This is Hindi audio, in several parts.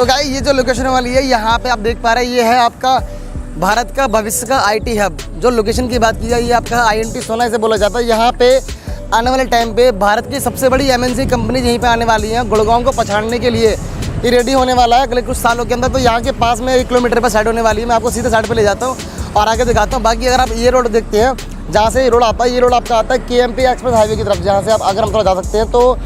तो गाइस ये जो लोकेशन वाली है यहाँ पे आप देख पा रहे हैं, ये है आपका भारत का भविष्य का आईटी हब। जो लोकेशन की बात की जाए ये आपका INT सोना इसे बोला जाता है। यहाँ पे आने वाले टाइम पे भारत की सबसे बड़ी MNC कंपनी यहीं पे आने वाली है। गुड़गांव को पछाड़ने के लिए ये रेडी होने वाला है अगले कुछ सालों के अंदर। तो यहाँ के पास में 1 किलोमीटर पर साइड होने वाली है। मैं आपको सीधे साइड पर ले जाता हूँ और आगे दिखाता हूँ। बाकी अगर आप ये रोड देखते हैं, जहाँ से ये रोड आता है, ये रोड आपका आता है KMP एक्सप्रेस हाईवे की तरफ, जहाँ से आप अगर हम थोड़ा जा सकते हैं तो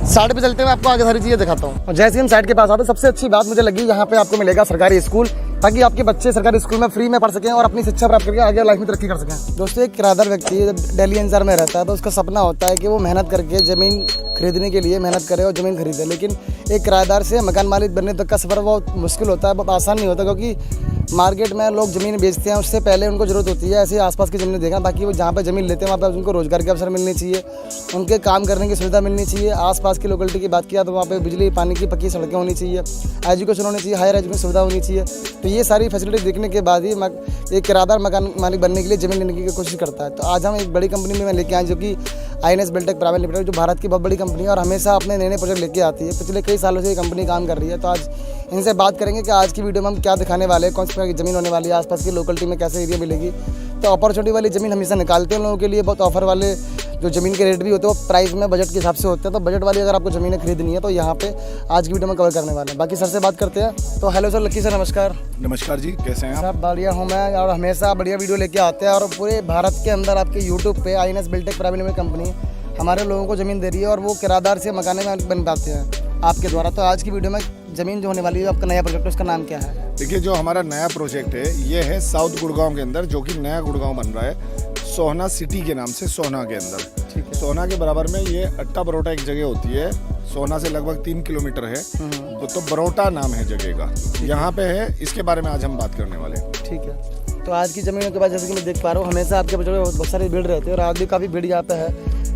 साइड पे चलते हुए आपको आगे सारी चीज़ें दिखाता हूँ। और जैसे हम साइड के पास आते हैं, सबसे अच्छी बात मुझे लगी यहाँ पे आपको मिलेगा सरकारी स्कूल, ताकि आपके बच्चे सरकारी स्कूल में फ्री में पढ़ सकें और अपनी शिक्षा प्राप्त करके आगे लाइफ में तरक्की कर सकें। दोस्तों, एक किराएदार व्यक्ति जब दिल्ली एनसीआर में रहता है तो उसका सपना होता है कि वो मेहनत करके ज़मीन खरीदने के लिए मेहनत करे और ज़मीन खरीदे। लेकिन एक किराएदार से मकान मालिक बनने तक का सफ़र बहुत मुश्किल होता है, बहुत आसान नहीं होता, क्योंकि मार्केट में लोग ज़मीन बेचते हैं उससे पहले उनको ज़रूरत होती है ऐसे आसपास की ज़मीन देखना। बाकी वो जहाँ पे ज़मीन लेते हैं वहाँ पे उनको रोज़गार के अवसर मिलने चाहिए, उनके काम करने की सुविधा मिलनी चाहिए। आसपास की लोकेलिटी की बात किया तो वहाँ पे बिजली पानी की पक्की सड़कें होनी चाहिए, एजुकेशन होनी चाहिए, हायर एजुकेशन सुविधा होनी चाहिए। तो ये सारी फैसिलिटी देखने के बाद ही एक किराएदार मकान मालिक बनने के लिए ज़मीन लेने की कोशिश करता है। तो आज हम एक बड़ी कंपनी में लेके आए जो कि INS बिल्टेक प्राइवेट लिमिटेड, जो भारत की बहुत बड़ी कंपनी है और हमेशा अपने नए नए प्रोजेक्ट लेके आती है। पिछले कई सालों से ये कंपनी काम कर रही है। तो आज इनसे बात करेंगे कि आज की वीडियो में हम क्या दिखाने वाले हैं, कौन सी प्रकार की ज़मीन होने वाली है, आसपास की लोकेलिटी में कैसे एरिया मिलेगी। तो अपॉर्चुनिटी वाली ज़मीन हमेशा निकालते हैं लोगों के लिए। बहुत ऑफर वाले जो ज़मीन के रेट भी होते हैं वो प्राइस में बजट के हिसाब से होते हैं। तो बजट वाली अगर आपको ज़मीनें खरीदनी है तो यहाँ पे आज की वीडियो में कवर करने वाले हैं। बाकी सर से बात करते हैं। तो हेलो सर, लक्की सर नमस्कार। नमस्कार जी, कैसे हैं आप? सब बढ़िया हूँ मैं, और हमेशा बढ़िया वीडियो लेके आते हैं। और पूरे भारत के अंदर आपके यूट्यूब पे INS Biltech private limited company हमारे लोगों को ज़मीन दे रही है और वो किराएदार से मकाने में बन पाते हैं आपके द्वारा। तो आज की वीडियो में ज़मीन जो होने वाली है, आपका नया प्रोजेक्ट, उसका नाम क्या है? देखिए, जो हमारा नया प्रोजेक्ट है ये है साउथ गुड़गांव के अंदर, जो कि नया गुड़गांव बन रहा है सोहना सिटी के नाम से, सोहना के अंदर। ठीक है। सोहना के बराबर में ये अट्टा बरोटा एक जगह होती है, सोहना से लगभग 3 किलोमीटर है। तो बरोटा नाम है जगह का, यहाँ पे है। इसके बारे में आज हम बात करने वाले हैं। ठीक है। तो आज की ज़मीनों के बाद जैसे कि मैं देख पा रहा हूँ, हमेशा आपके बच्चों बहुत सारी भीड़ रहती है और आज भी काफ़ी भीड़ यहाँ पे है।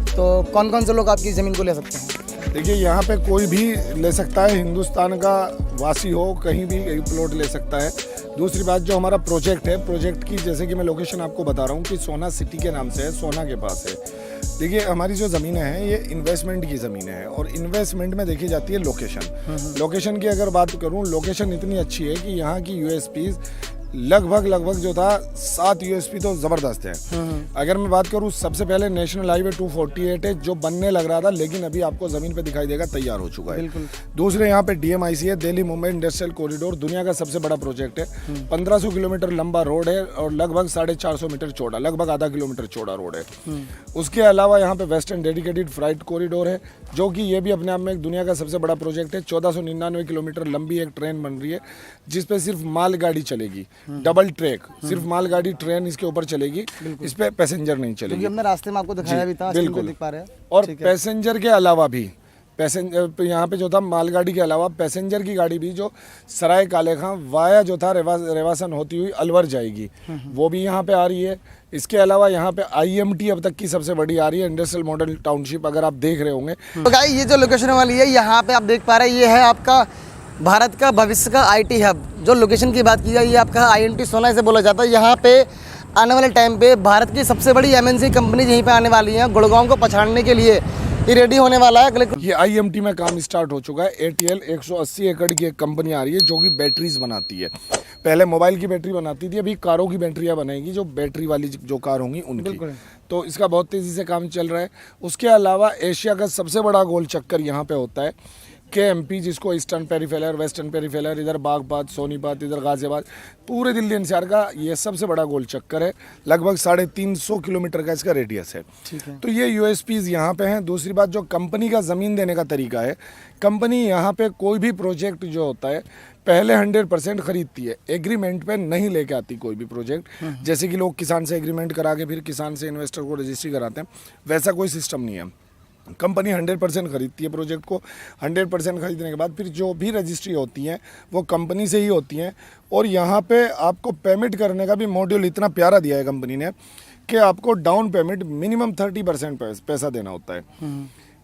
तो कौन कौन से लोग आपकी ज़मीन को ले सकते हैं? देखिए, यहाँ पे कोई भी ले सकता है, हिंदुस्तान का वासी हो कहीं भी प्लॉट ले सकता है। दूसरी बात, जो हमारा प्रोजेक्ट है, प्रोजेक्ट की जैसे कि मैं लोकेशन आपको बता रहा हूँ कि सोहना सिटी के नाम से है, सोहना के पास है। देखिए, हमारी जो ज़मीनें हैं ये इन्वेस्टमेंट की ज़मीनें हैं और इन्वेस्टमेंट में देखी जाती है लोकेशन। लोकेशन की अगर बात करूँ, लोकेशन इतनी अच्छी है कि यहाँ की USPs लगभग जो था 7 USP तो ज़बरदस्त है। अगर मैं बात करूँ, सबसे पहले नेशनल हाईवे 248 है, जो बनने लग रहा था लेकिन अभी आपको ज़मीन पे दिखाई देगा तैयार हो चुका है। बिल्कुल। दूसरे यहाँ पे DMIC है, दिल्ली मुंबई इंडस्ट्रियल कॉरिडोर, दुनिया का सबसे बड़ा प्रोजेक्ट है। 1500 किलोमीटर लंबा रोड है और लगभग 450 मीटर चौड़ा, लगभग आधा किलोमीटर चौड़ा रोड है। उसके अलावा यहाँ पे वेस्टर्न डेडिकेटेड फ्राइट कॉरिडोर है, जो कि ये भी अपने आप में एक दुनिया का सबसे बड़ा प्रोजेक्ट है। 1499 किलोमीटर लंबी एक ट्रेन बन रही है, जिसपे सिर्फ मालगाड़ी चलेगी, डबल ट्रैक, सिर्फ मालगाड़ी ट्रेन इसके ऊपर चलेगी, इस पे पैसेंजर नहीं चलेगी। हमने रास्ते में आपको दिखाया भी था, बिल्कुल दिख पा रहे हैं। और पैसेंजर के अलावा भी, पैसेंजर यहाँ पे जो था मालगाड़ी के अलावा पैसेंजर की गाड़ी भी, जो सराय काले खां वाया जो था रेवासन होती हुई अलवर जाएगी, वो भी यहाँ पे आ रही है। इसके अलावा यहाँ पे IMT अब तक की सबसे बड़ी आ रही है, इंडस्ट्रियल मॉडल टाउनशिप, अगर आप देख रहे होंगे। तो गाइस ये जो लोकेशन वाली है यहाँ पे आप देख पा रहे हैं, ये है आपका भारत का भविष्य का IT हब। जो लोकेशन की बात की जाए ये आपका INT सोना इसे बोला जाता है। यहाँ पे आने वाले टाइम पे भारत की सबसे बड़ी MNC कंपनी यहीं पे आने वाली है। गुड़गांव को पछाड़ने के लिए ये रेडी होने वाला है अगले। ये IMT में काम स्टार्ट हो चुका है। ATL 180 एकड़ की एक कंपनी आ रही है, जो कि बैटरीज बनाती है। पहले मोबाइल की बैटरी बनाती थी, अभी कारों की बैटरियाँ बनेगी, जो बैटरी वाली जो कार होंगी उनकी। तो इसका बहुत तेज़ी से काम चल रहा है। उसके अलावा एशिया का सबसे बड़ा गोल चक्कर यहाँ पे होता है KMP, जिसको ईस्टर्न पेरीफेरल, वेस्टर्न पेरीफेरल, इधर बागबाद, सोनीपत, इधर गाजियाबाद, पूरे दिल्ली NCR का ये सबसे बड़ा गोल चक्कर है। लगभग 350 किलोमीटर का इसका रेडियस है। ठीक है। तो ये USPs यहाँ पे हैं। दूसरी बात, जो कंपनी का ज़मीन देने का तरीका है, कंपनी यहाँ पे कोई भी प्रोजेक्ट जो होता है पहले 100% खरीदती है, एग्रीमेंट पे नहीं लेके आती कोई भी प्रोजेक्ट। जैसे कि लोग किसान से एग्रीमेंट करा के फिर किसान से इन्वेस्टर को रजिस्ट्री कराते हैं, वैसा कोई सिस्टम नहीं है। कंपनी 100% खरीदती है प्रोजेक्ट को। 100% खरीदने के बाद फिर जो भी रजिस्ट्री होती हैं वो कंपनी से ही होती हैं। और यहाँ पे आपको पेमेंट करने का भी मॉड्यूल इतना प्यारा दिया है कंपनी ने कि आपको डाउन पेमेंट मिनिमम 30% पैसा देना होता है।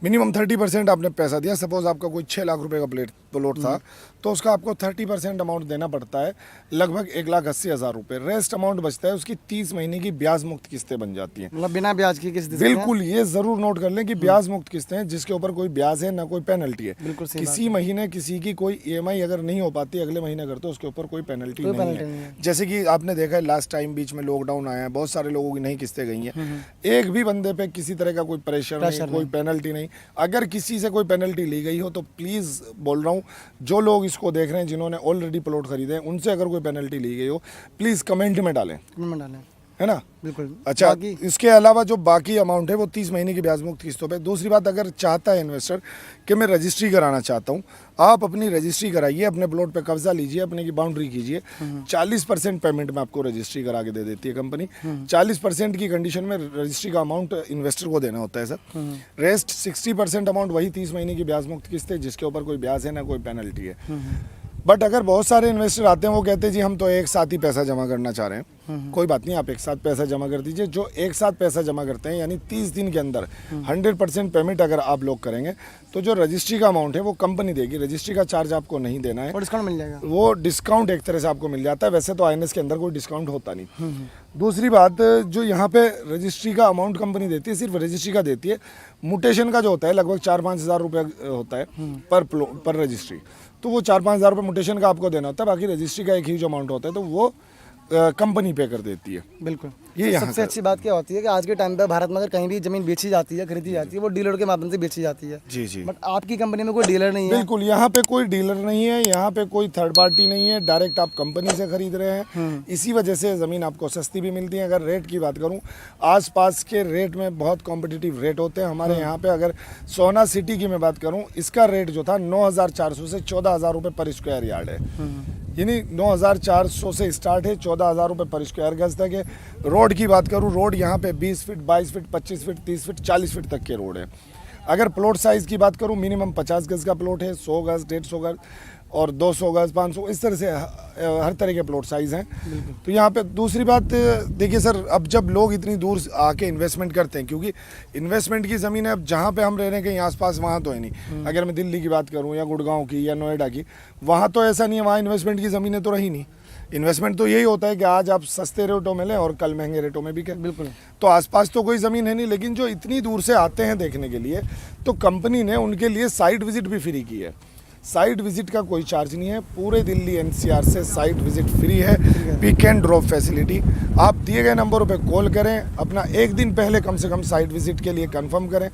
मिनिमम 30% आपने पैसा दिया। सपोज आपका कोई 6 लाख रुपए का प्लॉट था तो उसका आपको 30% अमाउंट देना पड़ता है, लगभग 1,80,000 रुपये। रेस्ट अमाउंट बचता है, उसकी 30 महीने की ब्याज मुक्त किस्तें बन जाती हैं। मतलब बिना ब्याज की किस्त? बिल्कुल, ये जरूर नोट कर लें कि ब्याज मुक्त किस्तें हैं जिसके ऊपर कोई ब्याज है ना कोई पेनल्टी है। बिल्कुल सही किसी महीने किसी की कोई EMI अगर नहीं हो पाती अगले महीने अगर, तो उसके ऊपर कोई पेनल्टी नहीं है। जैसे कि आपने देखा है लास्ट टाइम बीच में लॉकडाउन आया है, बहुत सारे लोगों की नई किस्तें गई हैं, एक भी बंदे पे किसी तरह का कोई प्रेशर नहीं, कोई पेनल्टी नहीं। अगर किसी से कोई पेनल्टी ली गई हो तो प्लीज़ बोल रहा हूँ, जो लोग इसको देख रहे हैं जिन्होंने ऑलरेडी प्लॉट खरीदे हैं, उनसे अगर कोई पेनल्टी ली गई हो प्लीज़ कमेंट में डालें, है ना। बिल्कुल। अच्छा, इसके अलावा जो बाकी अमाउंट है वो 30 महीने की ब्याज मुक्त किस्तों पे। दूसरी बात, अगर चाहता है इन्वेस्टर कि मैं रजिस्ट्री कराना चाहता हूँ, आप अपनी रजिस्ट्री कराइए, अपने प्लॉट पे कब्जा लीजिए, अपने की बाउंड्री कीजिए। 40% पेमेंट में आपको रजिस्ट्री करा के दे देती है कंपनी। 40% की कंडीशन में रजिस्ट्री का अमाउंट इन्वेस्टर को देना होता है सर। रेस्ट 60% अमाउंट वही 30 महीने की ब्याज मुक्त किस्त है जिसके ऊपर कोई ब्याज है ना कोई पेनल्टी है। बट अगर बहुत सारे इन्वेस्टर आते हैं वो कहते हैं जी हम तो एक साथ ही पैसा जमा करना चाह रहे हैं, कोई बात नहीं, आप एक साथ पैसा जमा कर दीजिए। जो एक साथ पैसा जमा करते हैं यानी 30 दिन के अंदर 100% पेमेंट अगर आप लोग करेंगे तो जो रजिस्ट्री का अमाउंट है वो कंपनी देगी, रजिस्ट्री का चार्ज आपको नहीं देना है। और डिस्काउंट मिल जाएगा? वो डिस्काउंट एक तरह से आपको मिल जाता है, वैसे तो INS के अंदर कोई डिस्काउंट होता नहीं। दूसरी बात, जो यहाँ पे रजिस्ट्री का अमाउंट कंपनी देती है, सिर्फ रजिस्ट्री का देती है। म्यूटेशन का जो होता है लगभग 4-5 हज़ार रुपये होता है पर रजिस्ट्री, तो वो 4-5 हज़ार रुपये म्यूटेशन का आपको देना होता है, बाकी रजिस्ट्री का एक ह्यूज अमाउंट होता है तो वो कंपनी पे कर देती है। बिल्कुल। ये सबसे अच्छी बात क्या होती है कि आज के टाइम पे भारत में अगर कहीं भी जमीन बेची जाती है, खरीदी जाती है, वो डीलर के माध्यम से बेची जाती है। जी जी। बट आपकी कंपनी में कोई डीलर नहीं है? बिल्कुल, यहाँ पे कोई डीलर नहीं है, यहाँ पे कोई थर्ड पार्टी नहीं है, डायरेक्ट आप कंपनी से खरीद रहे हैं। इसी वजह से ज़मीन आपको सस्ती भी मिलती है। अगर रेट की बात करूँ, आसपास के रेट में बहुत कॉम्पिटिटिव रेट होते हैं हमारे यहाँ पे। अगर सोना सिटी की मैं बात करूँ, इसका रेट जो था 9,400 से 14,000 रुपये पर स्क्वायर यार्ड है। यानी 9,400 से स्टार्ट है, 14,000 रुपये पर स्क्वायर गज तक है। रोड की बात करूँ, रोड यहाँ पे 20 feet, 22 feet, 25 feet, 30 feet, 40 feet तक के रोड है। अगर प्लॉट साइज़ की बात करूँ, मिनिमम 50 गज का प्लॉट है, 100 गज, 150 गज और 200 गज, 500, इस तरह से हर तरह के प्लॉट साइज़ हैं। तो यहाँ पे दूसरी बात देखिए सर, अब जब लोग इतनी दूर आके इन्वेस्टमेंट करते हैं, क्योंकि इन्वेस्टमेंट की ज़मीन है, अब जहाँ पे हम रह रहे हैं कहीं आसपास वहाँ तो है नहीं। अगर मैं दिल्ली की बात करूँ या गुड़गांव की या नोएडा की, वहाँ तो ऐसा नहीं है, वहाँ इन्वेस्टमेंट की ज़मीनें तो रही नहीं। इन्वेस्टमेंट तो यही होता है कि आज आप सस्ते रेटों में लें और कल महंगे रेटों में बिके। बिल्कुल। तो आसपास तो कोई ज़मीन है नहीं, लेकिन जो इतनी दूर से आते हैं देखने के लिए, तो कंपनी ने उनके लिए साइट विजिट भी फ्री की है। साइट विजिट का कोई चार्ज नहीं है, पूरे दिल्ली NCR से साइट विजिट फ्री है, पिक एंड ड्रॉप फैसिलिटी। आप दिए गए नंबरों पे कॉल करें, अपना एक दिन पहले कम से कम साइट विजिट के लिए कंफर्म करें,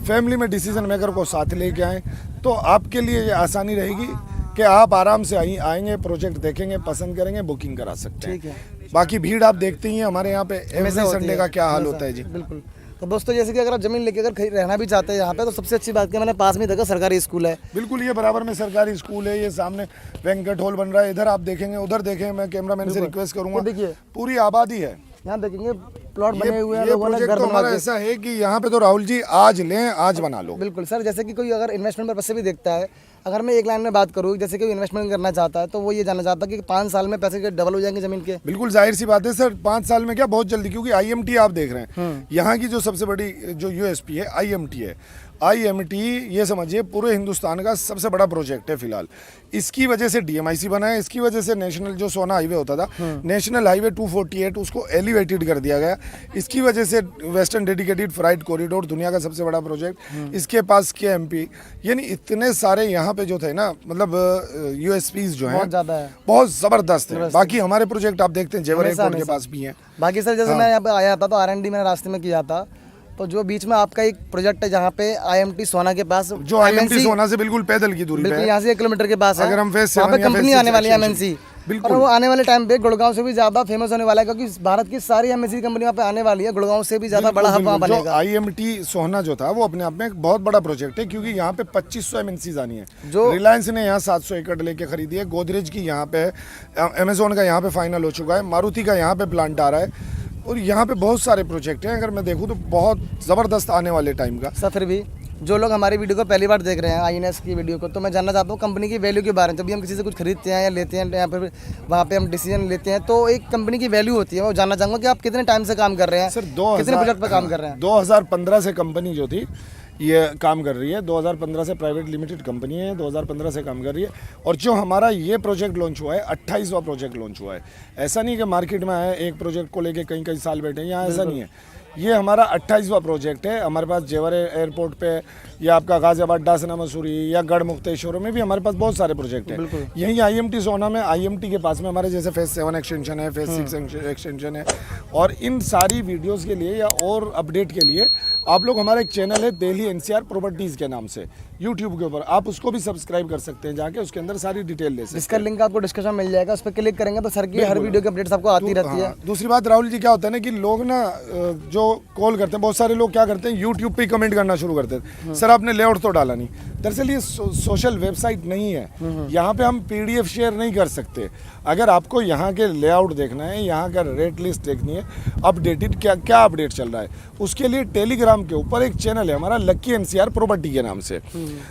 फैमिली में डिसीजन मेकर को साथ लेके आएँ, तो आपके लिए ये आसानी रहेगी कि आप आराम से आएंगे, प्रोजेक्ट देखेंगे, पसंद करेंगे, बुकिंग करा सकते हैं। ठीक है। बाकी भीड़ आप देखते ही हैं हमारे यहाँ पे एवरी संडे का क्या हाल होता है जी। बिल्कुल। तो दोस्तों, जैसे कि अगर आप जमीन लेके अगर रहना भी चाहते हैं यहाँ पे, तो सबसे अच्छी बात क्या, मैंने पास में देखा सरकारी स्कूल है। बिल्कुल, ये बराबर में सरकारी स्कूल है, ये सामने वेंकट हॉल बन रहा है, इधर आप देखेंगे, उधर देखें। मैं कैमरामैन से रिक्वेस्ट करूंगा, देखिए पूरी आबादी है, यहाँ देखेंगे प्लॉट बने हुए हैं, ये लोगों ने प्रोजेक्ट घर तो बनवा हमारा के। ऐसा है कि यहाँ पे तो राहुल जी आज लें, आज बना लो। बिल्कुल सर, जैसे कि कोई अगर इन्वेस्टमेंट पर्पस से भी देखता है, अगर मैं एक लाइन में बात करूँ, जैसे कोई इन्वेस्टमेंट करना चाहता है तो वो ये जानना चाहता है कि 5 साल में पैसे डबल हो जाएंगे ज़मीन के। बिल्कुल जाहिर सी बात है सर, 5 साल में क्या, बहुत जल्दी, क्योंकि IMT आप देख रहे हैं, यहाँ की जो सबसे बड़ी जो USP है IMT है। IMT ये समझिए पूरे हिंदुस्तान का सबसे बड़ा प्रोजेक्ट है फिलहाल। इसकी वजह से DMIC बना है, इसकी वजह से नेशनल जो सोना हाईवे होता था, नेशनल हाईवे 248, उसको एलिवेटेड कर दिया गया। इसकी वजह से वेस्टर्न डेडिकेटेड फ्राइट कॉरिडोर, दुनिया का सबसे बड़ा प्रोजेक्ट, इसके पास KMP, यानी इतने सारे यहाँ पे जो थे ना, मतलब USPs जो हैं बहुत ज़्यादा है, बहुत ज़बरदस्त है। बाकी हमारे प्रोजेक्ट आप देखते हैं जेवर एयरपोर्ट के पास भी हैं। बाकी सर, जैसे मैं यहाँ पे आया था तो R&D मैंने रास्ते में किया था, तो जो बीच में आपका एक प्रोजेक्ट है जहाँ पे IMT सोना के पास, जो IMT सोना से बिल्कुल पैदल की दूरी पे है, यहाँ से 1 किलोमीटर के पास है। अगर हम फेस वहाँ पे कंपनी आने वाली है MNC, बिल्कुल, और वो आने वाले टाइम पे गुड़गांव से भी ज़्यादा फेमस होने वाला है, क्योंकि भारत की सारी MNC कंपनी वहाँ पे आने वाली है। गुड़गांव से भी ज़्यादा बड़ा हब वहाँ बनेगा। IMT सोना जो था वो अपने आप में एक बहुत बड़ा प्रोजेक्ट है, क्योंकि यहाँ पे 2500 MNCs आनी है। जो रिलायंस ने यहाँ 700 एकड़ लेके खरीदी है, गोदरेज की यहाँ पे, अमेजोन का यहाँ पे फाइनल हो चुका है, मारुति का यहाँ पे प्लांट आ रहा है, और यहाँ पे बहुत सारे प्रोजेक्ट हैं। अगर मैं देखूँ तो बहुत ज़बरदस्त आने वाले टाइम का। सर, फिर भी जो लोग हमारी वीडियो को पहली बार देख रहे हैं, INS की वीडियो को, तो मैं जानना चाहता हूँ कंपनी की वैल्यू के बारे में। जब भी हम किसी से कुछ खरीदते हैं या लेते हैं, या फिर वहाँ पे हम डिसीजन लेते हैं, तो एक कंपनी की वैल्यू होती है। वो जानना चाहूँगा कि आप कितने टाइम से काम कर रहे हैं, सर, कितने प्रोजेक्ट पर काम कर रहे हैं। 2015 से कंपनी जो थी ये काम कर रही है। 2015 से प्राइवेट लिमिटेड कंपनी है, 2015 से काम कर रही है। और जो हमारा ये प्रोजेक्ट लॉन्च हुआ है, 28वां प्रोजेक्ट लॉन्च हुआ है। ऐसा नहीं कि मार्केट में आए एक प्रोजेक्ट को लेके कई कई साल बैठे हैं, यहाँ ऐसा नहीं है। ये हमारा 28वां प्रोजेक्ट है। हमारे पास जेवर एयरपोर्ट पे या आपका गाजियाबाद डासना मसूरी या गढ़ मुक्तेश्वर में भी हमारे पास बहुत सारे प्रोजेक्ट हैं। यहीं IMT सोना में, IMT के पास में हमारे जैसे फेज 7 एक्सटेंशन है, फेज 6 एक्सटेंशन है। और इन सारी वीडियोस के लिए या और अपडेट के लिए आप लोग, हमारा एक चैनल है दिल्ली NCR प्रॉपर्टीज़ के नाम से यूट्यूब के ऊपर, आप उसको भी सब्सक्राइब कर सकते हैं जाके, उसके अंदर सारी डिटेल ले सकते हैं। इसका लिंक आपको डिस्क्रिप्शन में मिल जाएगा, उस पर क्लिक करेंगे तो सर की हर वीडियो की अपडेट्स आपको आती रहती है। दूसरी बात राहुल जी, क्या होता है ना कि लोग ना जो कॉल करते हैं, बहुत सारे लोग क्या करते हैं यूट्यूब पे कमेंट करना शुरू करते हैं, सर आपने लेआउट तो डाला नहीं। दरअसल ये सोशल वेबसाइट नहीं है, यहाँ पे हम PDF शेयर नहीं कर सकते। अगर आपको यहाँ के लेआउट देखना है, यहाँ का रेट लिस्ट देखनी है, अपडेटेड क्या क्या अपडेट चल रहा है, उसके लिए टेलीग्राम के ऊपर एक चैनल है हमारा लक्की NCR प्रॉपर्टी के नाम से।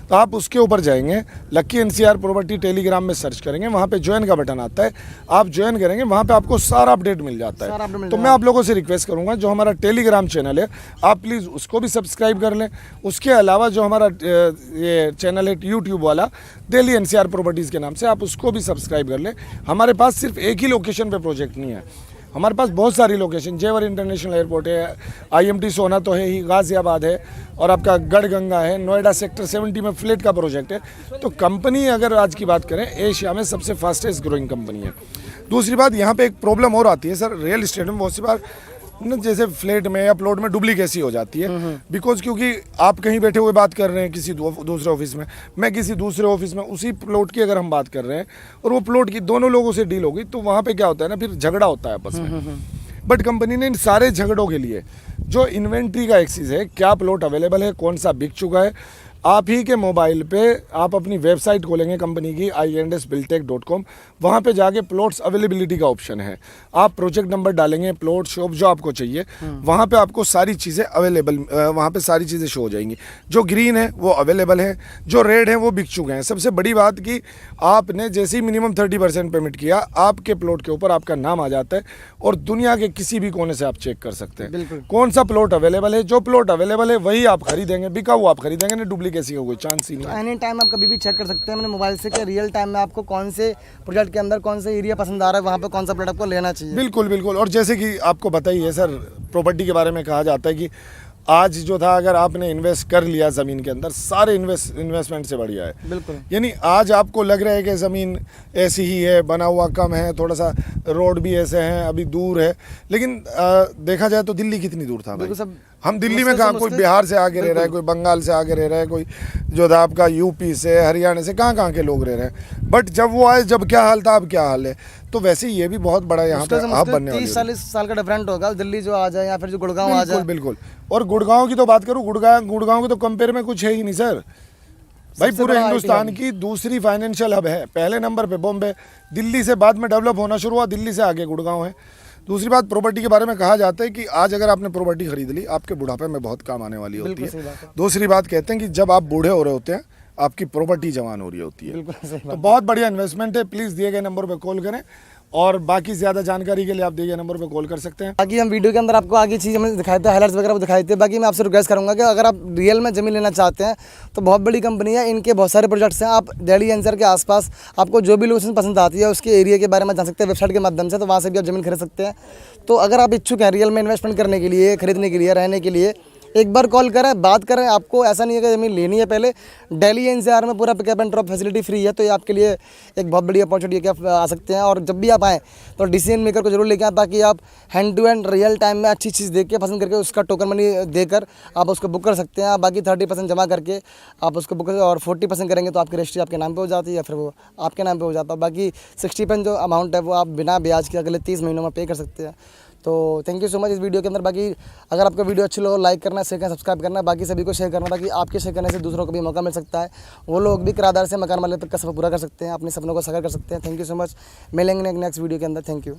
तो आप उसके ऊपर जाएंगे, लक्की NCR प्रॉपर्टी टेलीग्राम में सर्च करेंगे, वहाँ पे ज्वाइन का बटन आता है, आप ज्वाइन करेंगे, वहाँ पे आपको सारा अपडेट मिल जाता है। तो मैं आप लोगों से रिक्वेस्ट करूँगा, जो हमारा टेलीग्राम चैनल है आप प्लीज़ उसको भी सब्सक्राइब कर लें। उसके अलावा जो हमारा ये चैनल है यूट्यूब वाला दिल्ली NCR प्रॉपर्टीज़ के नाम से, आप उसको भी सब्सक्राइब कर लें। हमारे पास सिर्फ एक ही लोकेशन पे प्रोजेक्ट नहीं है, हमारे पास बहुत सारी लोकेशन, जेवर इंटरनेशनल एयरपोर्ट है, IMT सोना तो है ही, गाजियाबाद है, और आपका गढ़गंगा है, नोएडा सेक्टर 70 में फ्लैट का प्रोजेक्ट है। तो कंपनी अगर आज की बात करें, एशिया में सबसे फास्टेस्ट ग्रोइंग कंपनी है। दूसरी बात, यहाँ पे एक प्रॉब्लम और आती है सर, रियल इस्टेट में बहुत सी बार ना, जैसे फ्लैट में या प्लॉट में डुप्लीकेसी हो जाती है। बिकॉज क्योंकि आप कहीं बैठे हुए बात कर रहे हैं किसी दूसरे ऑफिस में, मैं किसी दूसरे ऑफिस में, उसी प्लॉट की अगर हम बात कर रहे हैं और वो प्लॉट की दोनों लोगों से डील होगी, तो वहाँ पे क्या होता है ना, फिर झगड़ा होता है आपस में। बट कंपनी ने इन सारे झगड़ों के लिए जो इन्वेंट्री का एक्सेस है, क्या प्लॉट अवेलेबल है, कौन सा बिक चुका है, आप ही के मोबाइल पे आप अपनी वेबसाइट खोलेंगे कंपनी की INDSBuildTech.com, वहाँ पे जाके प्लॉट्स अवेलेबिलिटी का ऑप्शन है, आप प्रोजेक्ट नंबर डालेंगे, प्लॉट शॉप जो आपको चाहिए, वहाँ पे आपको सारी चीज़ें अवेलेबल, वहाँ पे सारी चीज़ें शो हो जाएंगी। जो ग्रीन है वो अवेलेबल है, जो रेड है वो बिक चुके हैं। सबसे बड़ी बात कि आपने जैसे ही मिनिमम 30% पेमेंट किया, आपके प्लॉट के ऊपर आपका नाम आ जाता है और दुनिया के किसी भी कोने से आप चेक कर सकते हैं कौन सा प्लॉट अवेलेबल है। जो प्लॉट अवेलेबल है वही आप खरीदेंगे, बिका हुआ आप खरीदेंगे, ना डुप्लीकेसी का कोई चांस ही नहीं है। एनी टाइम आप कभी भी चेक कर सकते हैं अपने मोबाइल से कि रियल टाइम में आपको कौन से प्रोजेक्ट के अंदर कौन सा एरिया पसंद आ रहा है, वहाँ पे कौन सा प्रोडक्ट आपको लेना चाहिए। बिल्कुल बिल्कुल। और जैसे कि आपको पता ही है सर, प्रॉपर्टी के बारे में कहा जाता है कि आज जो था, अगर आपने इन्वेस्ट कर लिया ज़मीन के अंदर, सारे इन्वेस्टमेंट से बढ़िया है। बिल्कुल। यानी आज आपको लग रहा है कि ज़मीन ऐसी ही है, बना हुआ कम है, थोड़ा सा रोड भी ऐसे हैं, अभी दूर है, लेकिन देखा जाए तो दिल्ली कितनी दूर था भाई। हम दिल्ली में कहाँ, कोई बिहार से आगे रह रहा है, कोई बंगाल से आगे रह रहा है, कोई जो था आपका यूपी से, हरियाणा से, कहाँ के लोग रह रहे हैं। बट जब वो आए, जब क्या हाल था, अब क्या हाल है। तो वैसे ये भी बहुत बड़ा यहाँ पे हब बनने वाली है। 30-40 साल का डिफरेंट होगा, दिल्ली जो आ जाए या फिर जो गुड़गांव आ जाए। बिल्कुल। और गुड़गांव की तो बात करूँ, गुड़गांव की तो कंपेयर में कुछ है ही नहीं सर भाई। पूरे हिंदुस्तान की दूसरी फाइनेंशियल हब है, पहले नंबर पे बॉम्बे, दिल्ली से बाद में डेवलप होना शुरू हुआ, दिल्ली से आगे गुड़गांव है। दूसरी बात, प्रॉपर्टी के बारे में कहा जाता है कि आज अगर आपने प्रॉपर्टी खरीद ली, आपके बुढ़ापे में बहुत काम आने वाली होती है। दूसरी बात, कहते हैं कि जब आप बूढ़े हो रहे होते हैं, आपकी प्रॉपर्टी जवान हो रही होती है। तो बहुत बढ़िया इन्वेस्टमेंट है। प्लीज़ दिए गए नंबर पर कॉल करें, और बाकी ज़्यादा जानकारी के लिए आप दिए गए नंबर पर कॉल कर सकते हैं। बाकी हम वीडियो के अंदर आपको आगे चीज़ हमें दिखाए थे, हाइलाइट्स वगैरह दिखाए थे। बाकी मैं आपसे रिक्वेस्ट करूंगा कि अगर आप रियल में ज़मीन लेना चाहते हैं तो बहुत बड़ी कंपनी है, इनके बहुत सारे प्रोजेक्ट्स हैं। आप दिल्ली NCR के आसपास आपको जो भी लोकेशन पसंद आती है, उसके एरिया के बारे में जान सकते हैं वेबसाइट के माध्यम से, तो वहाँ से भी आप ज़मीन खरीद सकते हैं। तो अगर आप इच्छुक हैं रियल में इन्वेस्टमेंट करने के लिए, खरीदने के लिए, रहने के लिए, एक बार कॉल करें, बात करें। आपको ऐसा नहीं है कि ज़मीन लेनी है पहले, दिल्ली NCR में पूरा pickup and drop facility free है। तो ये आपके लिए एक बहुत बड़ी अपॉर्चुनिटी है कि आप आ सकते हैं। और जब भी आप आएँ तो डिसीजन मेकर को जरूर लेके आएँ, ताकि आप hand to hand real time में अच्छी चीज़ देख के पसंद करके उसका टोकन मनी देकर आप उसको बुक कर सकते हैं। बाकी 30% जमा करके आप उसको बुक, और 40% करेंगे तो आपकी रजिस्ट्री आपके नाम पे हो जाती है, या फिर वो आपके नाम पे हो जाता है। बाकी 60% जो अमाउंट है वो आप बिना ब्याज के अगले 30 महीनों में पे कर सकते हैं। तो थैंक यू सो मच इस वीडियो के अंदर। बाकी अगर आपको वीडियो अच्छी लगे, लाइक करना, शेयर करना, सब्सक्राइब करना, बाकी सभी को शेयर करना, ताकि आपके शेयर करने से दूसरों को भी मौका मिल सकता है। वो लोग भी किराएदार से मकान मालिक तक का सफर पूरा कर सकते हैं, अपने सपनों को साकार कर सकते हैं। Thank you so much. मिलेंगे नेक्स्ट वीडियो के अंदर। Thank you.